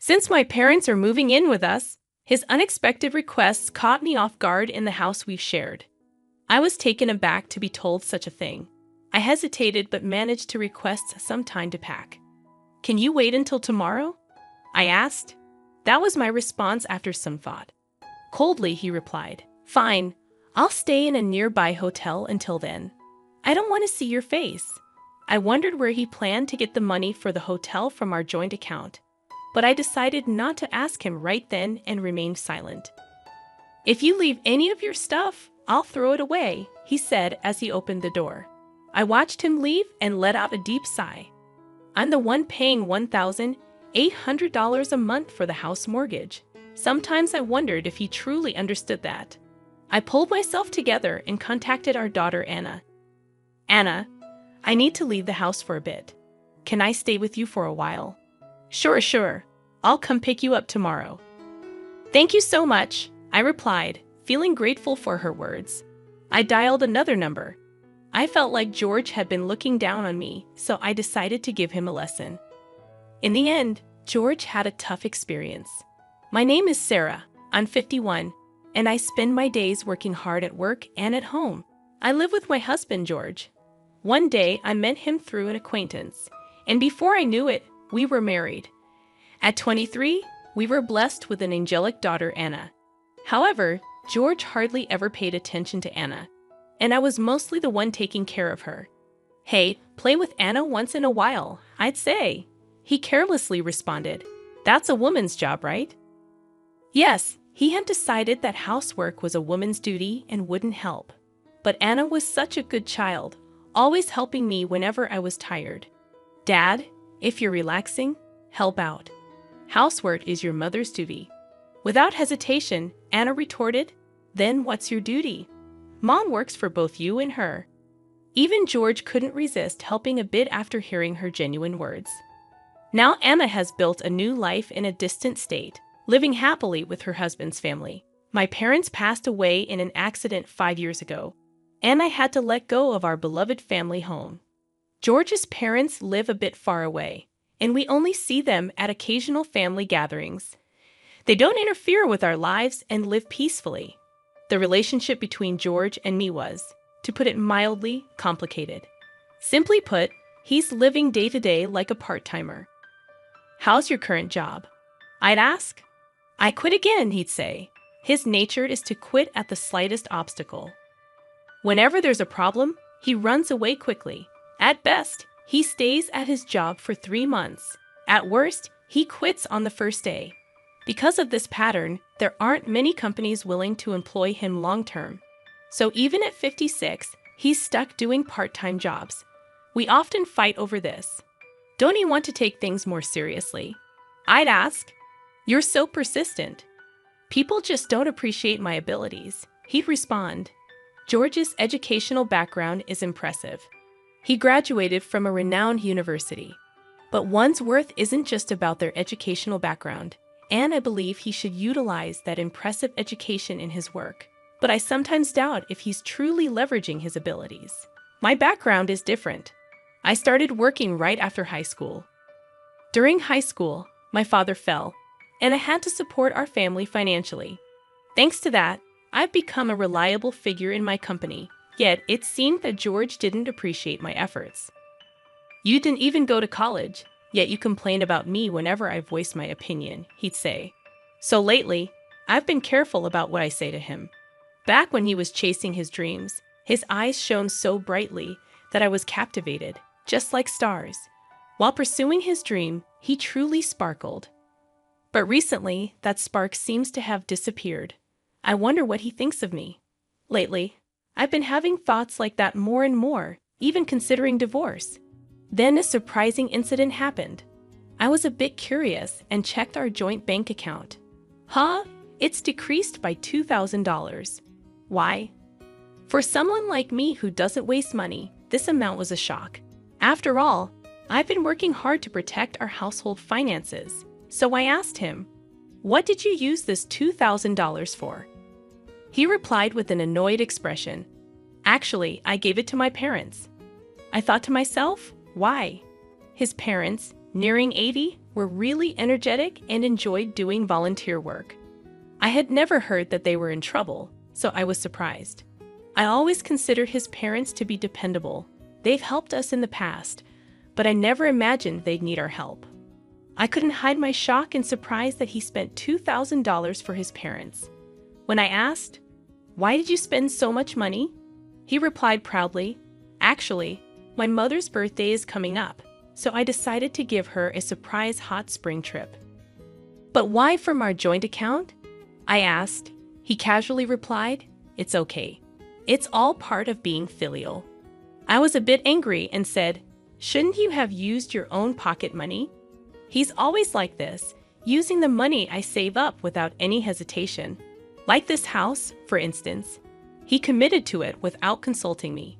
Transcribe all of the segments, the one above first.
Since my parents are moving in with us, his unexpected requests caught me off guard in the house we've shared. I was taken aback to be told such a thing. I hesitated but managed to request some time to pack. "Can you wait until tomorrow?" I asked. That was my response after some thought. Coldly, he replied, "Fine, I'll stay in a nearby hotel until then. I don't want to see your face." I wondered where he planned to get the money for the hotel from our joint account, but I decided not to ask him right then and remained silent. "If you leave any of your stuff, I'll throw it away," he said as he opened the door. I watched him leave and let out a deep sigh. I'm the one paying $1,800 a month for the house mortgage. Sometimes I wondered if he truly understood that. I pulled myself together and contacted our daughter Anna. "Anna, I need to leave the house for a bit. Can I stay with you for a while?" Sure. I'll come pick you up tomorrow." "Thank you so much," I replied, feeling grateful for her words. I dialed another number. I felt like George had been looking down on me, so I decided to give him a lesson. In the end, George had a tough experience. "My name is Sarah. I'm 51, and I spend my days working hard at work and at home. I live with my husband, George. One day, I met him through an acquaintance, and before I knew it, we were married. At 23, we were blessed with an angelic daughter, Anna. However, George hardly ever paid attention to Anna, and I was mostly the one taking care of her. "Hey, play with Anna once in a while, I'd say," he carelessly responded. "That's a woman's job, right?" Yes, he had decided that housework was a woman's duty and wouldn't help. But Anna was such a good child, always helping me whenever I was tired. "Dad, if you're relaxing, help out. Housework is your mother's duty." Without hesitation, Anna retorted, "Then what's your duty? Mom works for both you and her." Even George couldn't resist helping a bit after hearing her genuine words. Now Anna has built a new life in a distant state, living happily with her husband's family. My parents passed away in an accident 5 years ago, and I had to let go of our beloved family home. George's parents live a bit far away, and we only see them at occasional family gatherings. They don't interfere with our lives and live peacefully. The relationship between George and me was, to put it mildly, complicated. Simply put, he's living day to day like a part-timer. "How's your current job?" I'd ask. "I quit again," he'd say. His nature is to quit at the slightest obstacle. Whenever there's a problem, he runs away quickly. At best, he stays at his job for 3 months. At worst, he quits on the first day. Because of this pattern, there aren't many companies willing to employ him long-term. So even at 56, he's stuck doing part-time jobs. We often fight over this. "Don't you want to take things more seriously?" I'd ask. "You're so persistent." "People just don't appreciate my abilities," he'd respond. George's educational background is impressive. He graduated from a renowned university. But one's worth isn't just about their educational background, and I believe he should utilize that impressive education in his work. But I sometimes doubt if he's truly leveraging his abilities. My background is different. I started working right after high school. During high school, my father fell, and I had to support our family financially. Thanks to that, I've become a reliable figure in my company, yet it seemed that George didn't appreciate my efforts. "You didn't even go to college, yet you complain about me whenever I voice my opinion," he'd say. So lately, I've been careful about what I say to him. Back when he was chasing his dreams, his eyes shone so brightly that I was captivated, just like stars. While pursuing his dream, he truly sparkled. But recently, that spark seems to have disappeared. I wonder what he thinks of me. Lately, I've been having thoughts like that more and more, even considering divorce. Then a surprising incident happened. I was a bit curious and checked our joint bank account. It's decreased by $2,000. Why? For someone like me who doesn't waste money, this amount was a shock. After all, I've been working hard to protect our household finances. So I asked him, "What did you use this $2,000 for?" He replied with an annoyed expression, "Actually, I gave it to my parents." I thought to myself, why? His parents, nearing 80, were really energetic and enjoyed doing volunteer work. I had never heard that they were in trouble, so I was surprised. I always considered his parents to be dependable. They've helped us in the past, but I never imagined they'd need our help. I couldn't hide my shock and surprise that he spent $2,000 for his parents. When I asked, "Why did you spend so much money?" he replied proudly, "Actually, my mother's birthday is coming up, so I decided to give her a surprise hot spring trip." "But why from our joint account?" I asked. He casually replied, "It's okay. It's all part of being filial." I was a bit angry and said, "Shouldn't you have used your own pocket money?" He's always like this, using the money I save up without any hesitation. Like this house, for instance. He committed to it without consulting me.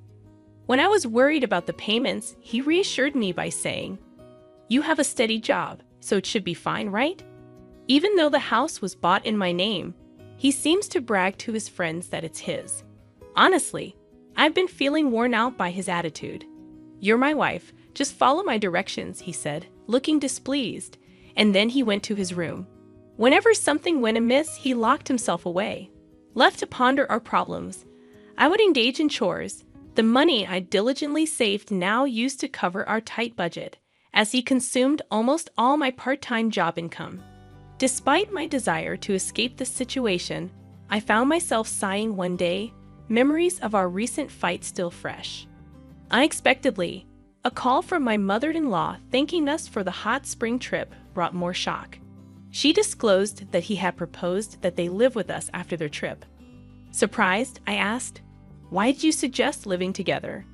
When I was worried about the payments, he reassured me by saying, "You have a steady job, so it should be fine, right?" Even though the house was bought in my name, he seems to brag to his friends that it's his. Honestly, I've been feeling worn out by his attitude. "You're my wife, just follow my directions," he said, looking displeased, and then he went to his room. Whenever something went amiss, he locked himself away. Left to ponder our problems, I would engage in chores, the money I diligently saved now used to cover our tight budget, as he consumed almost all my part-time job income. Despite my desire to escape this situation, I found myself sighing one day, memories of our recent fight still fresh. Unexpectedly, a call from my mother-in-law thanking us for the hot spring trip brought more shock. She disclosed that he had proposed that they live with us after their trip. Surprised, I asked, "Why did you suggest living together?"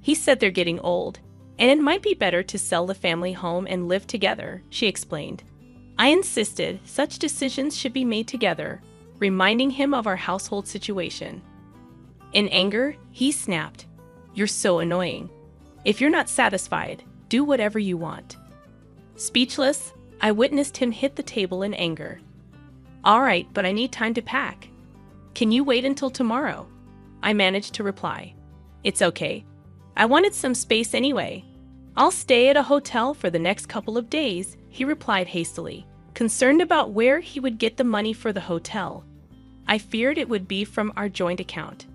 He said they're getting old, and it might be better to sell the family home and live together, she explained. I insisted such decisions should be made together, reminding him of our household situation. In anger, he snapped, "You're so annoying. If you're not satisfied, do whatever you want." Speechless, I witnessed him hit the table in anger. "All right, but I need time to pack. Can you wait until tomorrow?" I managed to reply. "It's okay. I wanted some space anyway. I'll stay at a hotel for the next couple of days," he replied hastily, concerned about where he would get the money for the hotel. I feared it would be from our joint account.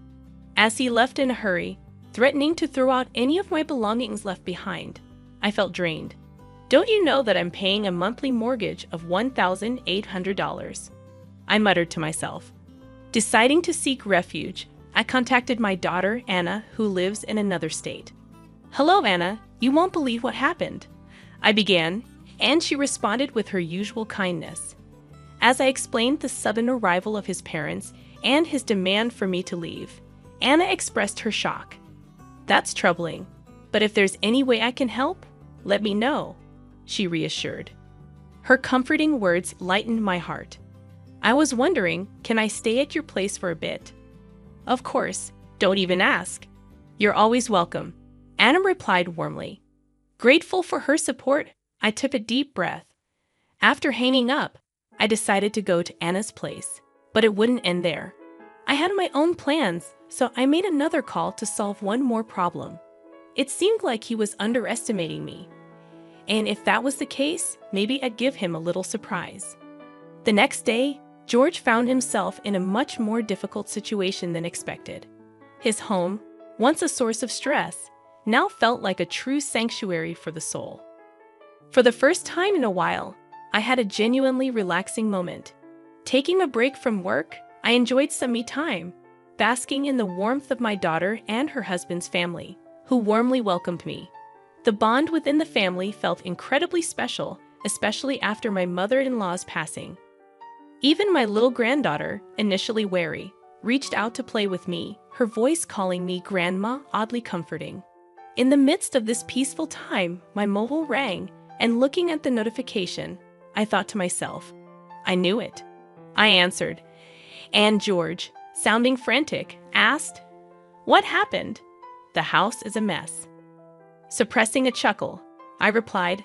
As he left in a hurry, threatening to throw out any of my belongings left behind, I felt drained. "Don't you know that I'm paying a monthly mortgage of $1,800? I muttered to myself. Deciding to seek refuge, I contacted my daughter, Anna, who lives in another state. "Hello, Anna. You won't believe what happened," I began, and she responded with her usual kindness. As I explained the sudden arrival of his parents and his demand for me to leave, Anna expressed her shock. "That's troubling, but if there's any way I can help, let me know," she reassured. Her comforting words lightened my heart. I was wondering, can I stay at your place for a bit? "Of course, don't even ask. You're always welcome," Anna replied warmly. Grateful for her support, I took a deep breath. After hanging up, I decided to go to Anna's place, but it wouldn't end there. I had my own plans, so I made another call to solve one more problem. It seemed like he was underestimating me. And if that was the case, maybe I'd give him a little surprise. The next day, George found himself in a much more difficult situation than expected. His home, once a source of stress, now felt like a true sanctuary for the soul. For the first time in a while, I had a genuinely relaxing moment. Taking a break from work, I enjoyed some me time, basking in the warmth of my daughter and her husband's family, who warmly welcomed me. The bond within the family felt incredibly special, especially after my mother-in-law's passing. Even my little granddaughter, initially wary, reached out to play with me, her voice calling me Grandma oddly comforting. In the midst of this peaceful time, my mobile rang, and looking at the notification, I thought to myself, I knew it. I answered, and George, sounding frantic, asked, "What happened?" "The house is a mess." Suppressing a chuckle, I replied,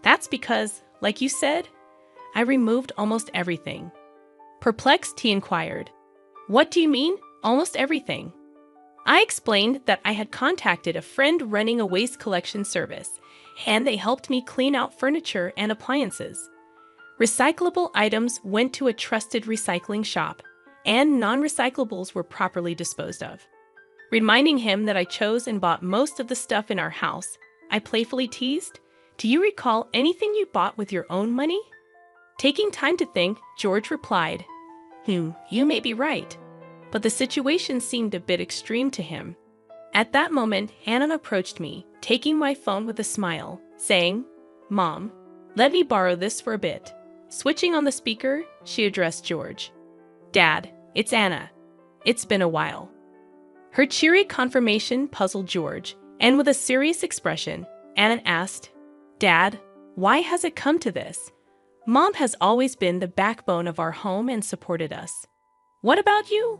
"That's because, like you said, I removed almost everything." Perplexed, he inquired, "What do you mean, almost everything?" I explained that I had contacted a friend running a waste collection service, and they helped me clean out furniture and appliances. Recyclable items went to a trusted recycling shop, and non-recyclables were properly disposed of. Reminding him that I chose and bought most of the stuff in our house, I playfully teased, "Do you recall anything you bought with your own money?" Taking time to think, George replied, "You may be right," but the situation seemed a bit extreme to him. At that moment, Anna approached me, taking my phone with a smile, saying, "Mom, let me borrow this for a bit." Switching on the speaker, she addressed George. "Dad, it's Anna. It's been a while." Her cheery confirmation puzzled George, and with a serious expression, Anna asked, "Dad, why has it come to this? Mom has always been the backbone of our home and supported us. What about you?"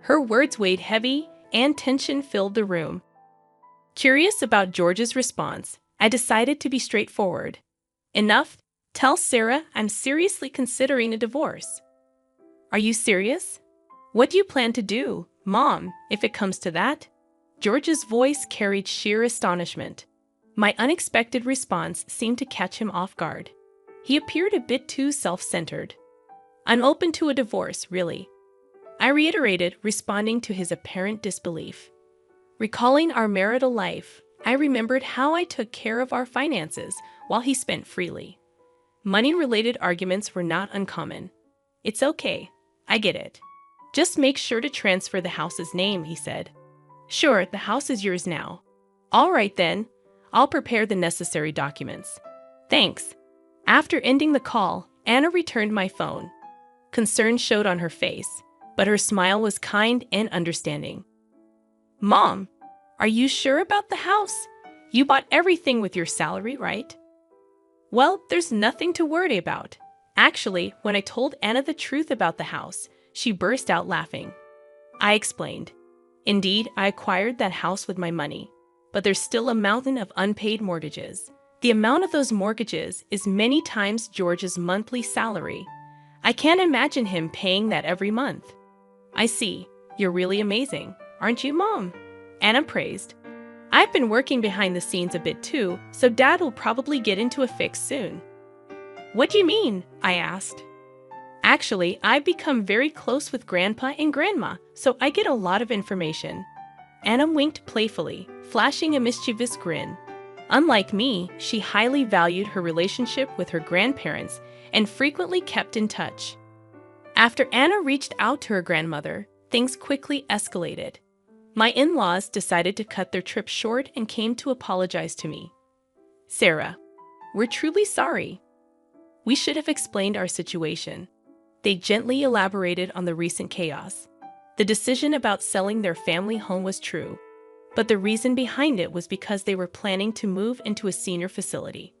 Her words weighed heavy, and tension filled the room. Curious about George's response, I decided to be straightforward. "Enough. Tell Sarah I'm seriously considering a divorce." "Are you serious? What do you plan to do, Mom, if it comes to that?" George's voice carried sheer astonishment. My unexpected response seemed to catch him off guard. He appeared a bit too self-centered. "I'm open to a divorce, really," I reiterated, responding to his apparent disbelief. Recalling our marital life, I remembered how I took care of our finances while he spent freely. Money-related arguments were not uncommon. "It's okay. I get it. Just make sure to transfer the house's name," he said. "Sure, the house is yours now." "All right then. I'll prepare the necessary documents." "Thanks." After ending the call, Anna returned my phone. Concern showed on her face, but her smile was kind and understanding. "Mom, are you sure about the house? You bought everything with your salary, right?" "Well, there's nothing to worry about." Actually, when I told Anna the truth about the house, she burst out laughing. I explained, "Indeed, I acquired that house with my money, but there's still a mountain of unpaid mortgages. The amount of those mortgages is many times George's monthly salary. I can't imagine him paying that every month." "I see. You're really amazing, aren't you, Mom?" Anna praised. "I've been working behind the scenes a bit too, so Dad will probably get into a fix soon." "What do you mean?" I asked. "Actually, I've become very close with Grandpa and Grandma, so I get a lot of information." Anna winked playfully, flashing a mischievous grin. Unlike me, she highly valued her relationship with her grandparents and frequently kept in touch. After Anna reached out to her grandmother, things quickly escalated. My in-laws decided to cut their trip short and came to apologize to me. "Sarah, we're truly sorry. We should have explained our situation." They gently elaborated on the recent chaos. The decision about selling their family home was true, but the reason behind it was because they were planning to move into a senior facility.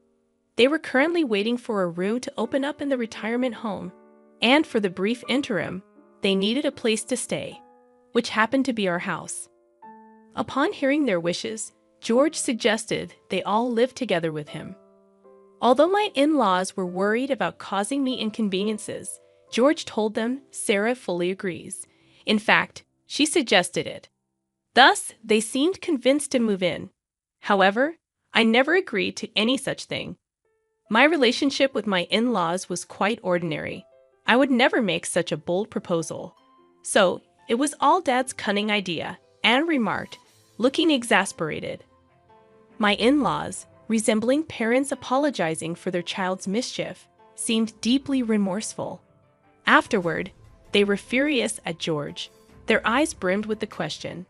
They were currently waiting for a room to open up in the retirement home, and for the brief interim, they needed a place to stay, which happened to be our house. Upon hearing their wishes, George suggested they all live together with him. Although my in-laws were worried about causing me inconveniences, George told them Sarah fully agrees. In fact, she suggested it. Thus, they seemed convinced to move in. However, I never agreed to any such thing. My relationship with my in-laws was quite ordinary. I would never make such a bold proposal. So, it was all Dad's cunning idea, Anne remarked, looking exasperated. My in-laws, resembling parents apologizing for their child's mischief, seemed deeply remorseful. Afterward, they were furious at George. Their eyes brimmed with the question,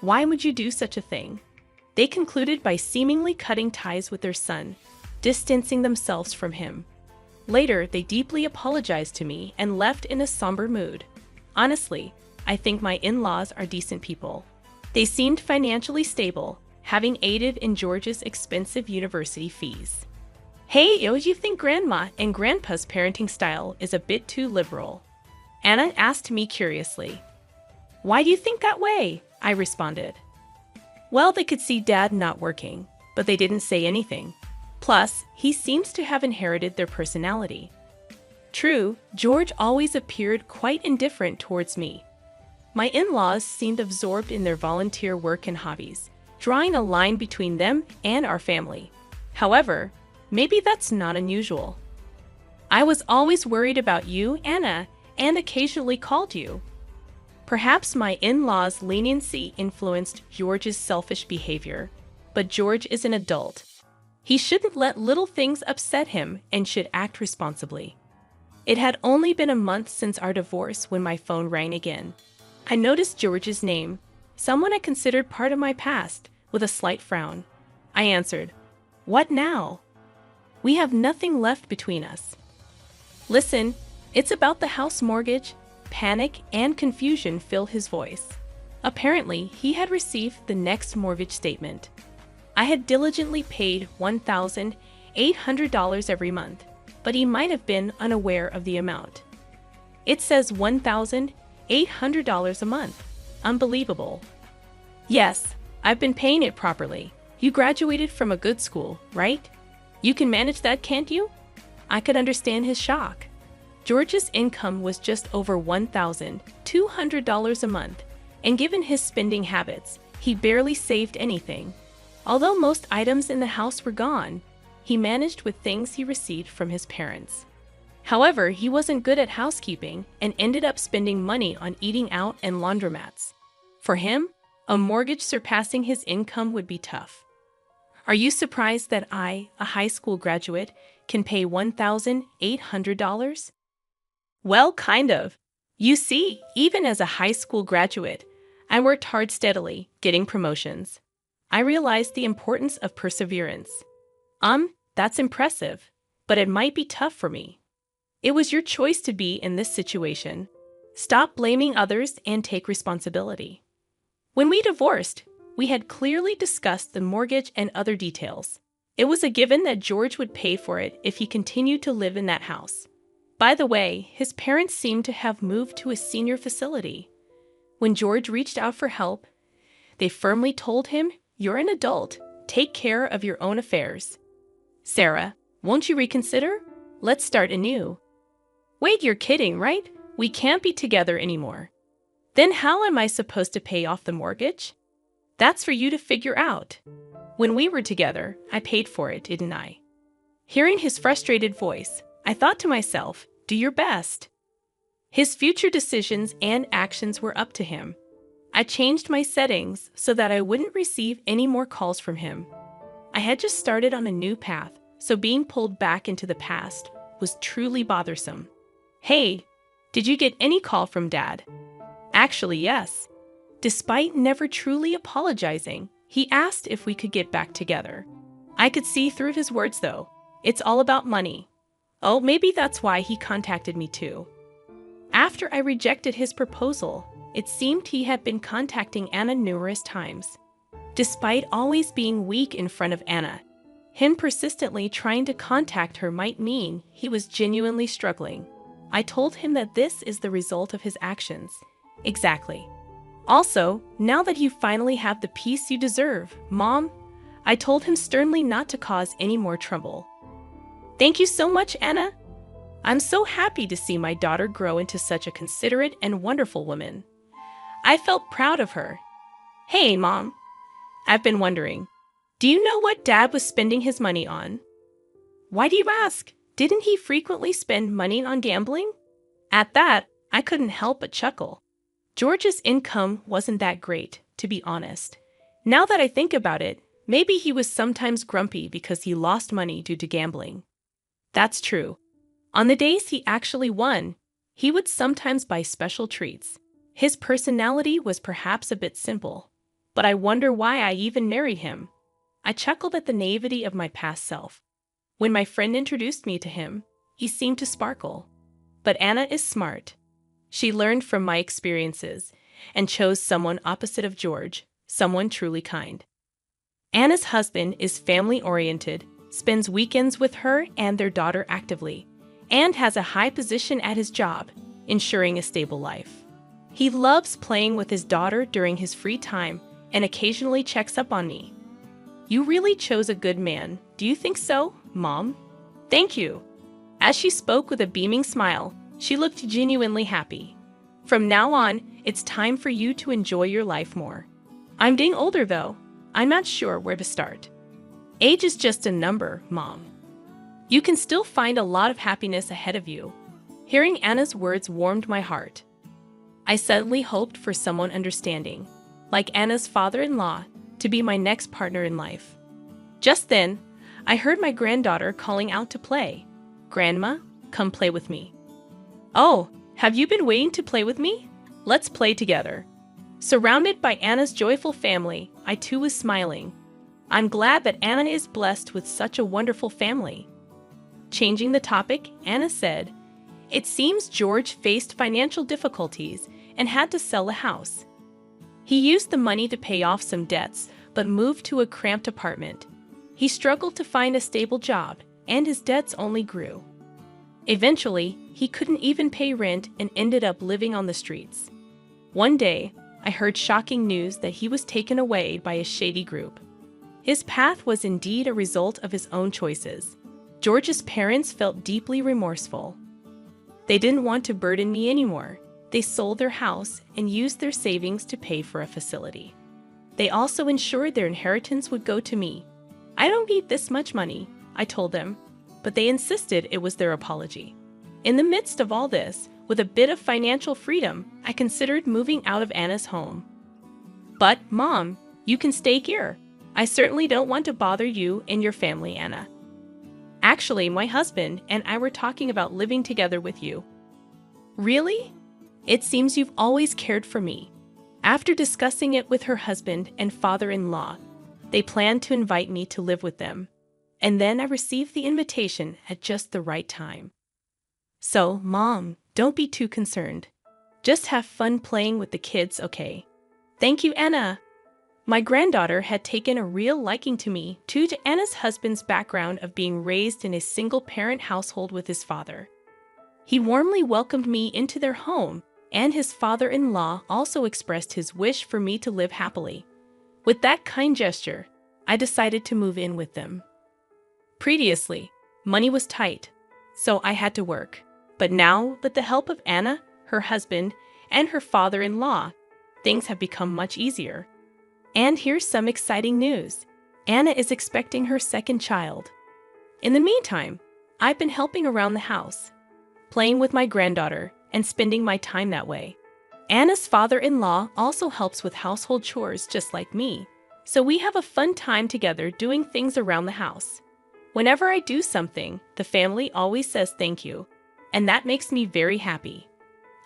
"Why would you do such a thing?" They concluded by seemingly cutting ties with their son, distancing themselves from him. Later, they deeply apologized to me and left in a somber mood. Honestly, I think my in-laws are decent people. They seemed financially stable, having aided in George's expensive university fees. "Hey, you think Grandma and Grandpa's parenting style is a bit too liberal?" Anna asked me curiously. "Why do you think that way?" I responded. "Well, they could see Dad not working, but they didn't say anything. Plus, he seems to have inherited their personality." True, George always appeared quite indifferent towards me. My in-laws seemed absorbed in their volunteer work and hobbies, drawing a line between them and our family. However, maybe that's not unusual. I was always worried about you, Anna, and occasionally called you. Perhaps my in-laws' leniency influenced George's selfish behavior, but George is an adult. He shouldn't let little things upset him and should act responsibly. It had only been a month since our divorce when my phone rang again. I noticed George's name, someone I considered part of my past, with a slight frown. I answered, "What now?" "We have nothing left between us." "Listen, it's about the house mortgage." Panic and confusion filled his voice. Apparently, he had received the next mortgage statement. I had diligently paid $1,800 every month, but he might have been unaware of the amount. "It says $1,800 a month. Unbelievable." "Yes, I've been paying it properly. You graduated from a good school, right? You can manage that, can't you?" I could understand his shock. George's income was just over $1,200 a month, and given his spending habits, he barely saved anything. Although most items in the house were gone, he managed with things he received from his parents. However, he wasn't good at housekeeping and ended up spending money on eating out and laundromats. For him, a mortgage surpassing his income would be tough. Are you surprised that I, a high school graduate, can pay $1,800? Well, kind of. You see, even as a high school graduate, I worked hard steadily, getting promotions. I realized the importance of perseverance. That's impressive, but it might be tough for me. It was your choice to be in this situation. Stop blaming others and take responsibility. When we divorced, we had clearly discussed the mortgage and other details. It was a given that George would pay for it if he continued to live in that house. By the way, his parents seemed to have moved to a senior facility. When George reached out for help, they firmly told him, "You're an adult. Take care of your own affairs." "Sarah, won't you reconsider? Let's start anew." "Wait, you're kidding, right? We can't be together anymore." "Then how am I supposed to pay off the mortgage?" "That's for you to figure out. When we were together, I paid for it, didn't I?" Hearing his frustrated voice, I thought to myself, do your best. His future decisions and actions were up to him. I changed my settings so that I wouldn't receive any more calls from him. I had just started on a new path, so being pulled back into the past was truly bothersome. "Hey, did you get any call from Dad?" Actually, yes. Despite never truly apologizing, he asked if we could get back together. I could see through his words, though. It's all about money. Oh, maybe that's why he contacted me too. After I rejected his proposal, it seemed he had been contacting Anna numerous times. Despite always being weak in front of Anna, him persistently trying to contact her might mean he was genuinely struggling. I told him that this is the result of his actions. Exactly. Also, now that you finally have the peace you deserve, Mom, I told him sternly not to cause any more trouble. Thank you so much, Anna. I'm so happy to see my daughter grow into such a considerate and wonderful woman. I felt proud of her. Hey, Mom. I've been wondering, do you know what Dad was spending his money on? Why do you ask? Didn't he frequently spend money on gambling? At that, I couldn't help but chuckle. George's income wasn't that great, to be honest. Now that I think about it, maybe he was sometimes grumpy because he lost money due to gambling. That's true. On the days he actually won, he would sometimes buy special treats. His personality was perhaps a bit simple, but I wonder why I even married him. I chuckled at the naivety of my past self. When my friend introduced me to him, he seemed to sparkle. But Anna is smart. She learned from my experiences and chose someone opposite of George, someone truly kind. Anna's husband is family-oriented, spends weekends with her and their daughter actively, and has a high position at his job, ensuring a stable life. He loves playing with his daughter during his free time and occasionally checks up on me. You really chose a good man. Do you think so, Mom? Thank you. As she spoke with a beaming smile, she looked genuinely happy. From now on, it's time for you to enjoy your life more. I'm getting older, though. I'm not sure where to start. Age is just a number, Mom. You can still find a lot of happiness ahead of you. Hearing Anna's words warmed my heart. I suddenly hoped for someone understanding, like Anna's father-in-law, to be my next partner in life. Just then, I heard my granddaughter calling out to play. "Grandma, come play with me." "Oh, have you been waiting to play with me? Let's play together." Surrounded by Anna's joyful family, I too was smiling. I'm glad that Anna is blessed with such a wonderful family. Changing the topic, Anna said, "It seems George faced financial difficulties and had to sell a house. He used the money to pay off some debts, but moved to a cramped apartment. He struggled to find a stable job, and his debts only grew. Eventually, he couldn't even pay rent and ended up living on the streets. One day, I heard shocking news that he was taken away by a shady group. His path was indeed a result of his own choices. George's parents felt deeply remorseful. They didn't want to burden me anymore. They sold their house and used their savings to pay for a facility. They also ensured their inheritance would go to me. I don't need this much money, I told them, but they insisted it was their apology. In the midst of all this, with a bit of financial freedom, I considered moving out of Anna's home. But, Mom, you can stay here. I certainly don't want to bother you and your family, Anna. Actually, my husband and I were talking about living together with you." "Really? It seems you've always cared for me." After discussing it with her husband and father-in-law, they planned to invite me to live with them. And then I received the invitation at just the right time. So, Mom, don't be too concerned. Just have fun playing with the kids, okay? Thank you, Anna. My granddaughter had taken a real liking to me due to Anna's husband's background of being raised in a single-parent household with his father. He warmly welcomed me into their home, and his father-in-law also expressed his wish for me to live happily. With that kind gesture, I decided to move in with them. Previously, money was tight, so I had to work. But now, with the help of Anna, her husband, and her father-in-law, things have become much easier. And here's some exciting news. Anna is expecting her second child. In the meantime, I've been helping around the house, playing with my granddaughter, and spending my time that way. Anna's father-in-law also helps with household chores just like me, so we have a fun time together doing things around the house. Whenever I do something, the family always says thank you, and that makes me very happy.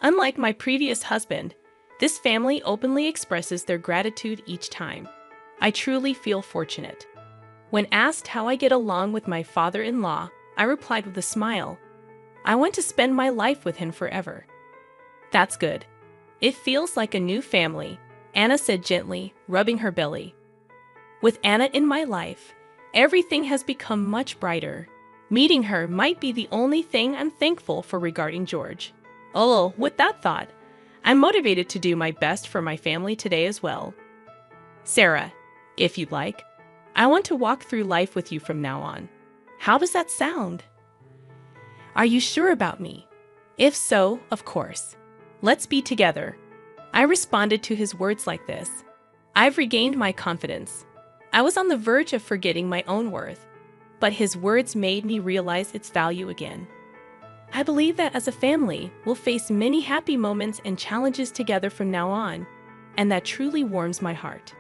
Unlike my previous husband, this family openly expresses their gratitude each time. I truly feel fortunate. When asked how I get along with my father-in-law, I replied with a smile, "I want to spend my life with him forever." "That's good. It feels like a new family," Anna said gently, rubbing her belly. With Anna in my life, everything has become much brighter. Meeting her might be the only thing I'm thankful for regarding George. Oh, with that thought, I'm motivated to do my best for my family today as well. Sarah, if you'd like, I want to walk through life with you from now on. How does that sound? Are you sure about me? If so, of course. Let's be together. I responded to his words like this. I've regained my confidence. I was on the verge of forgetting my own worth, but his words made me realize its value again. I believe that as a family, we'll face many happy moments and challenges together from now on, and that truly warms my heart.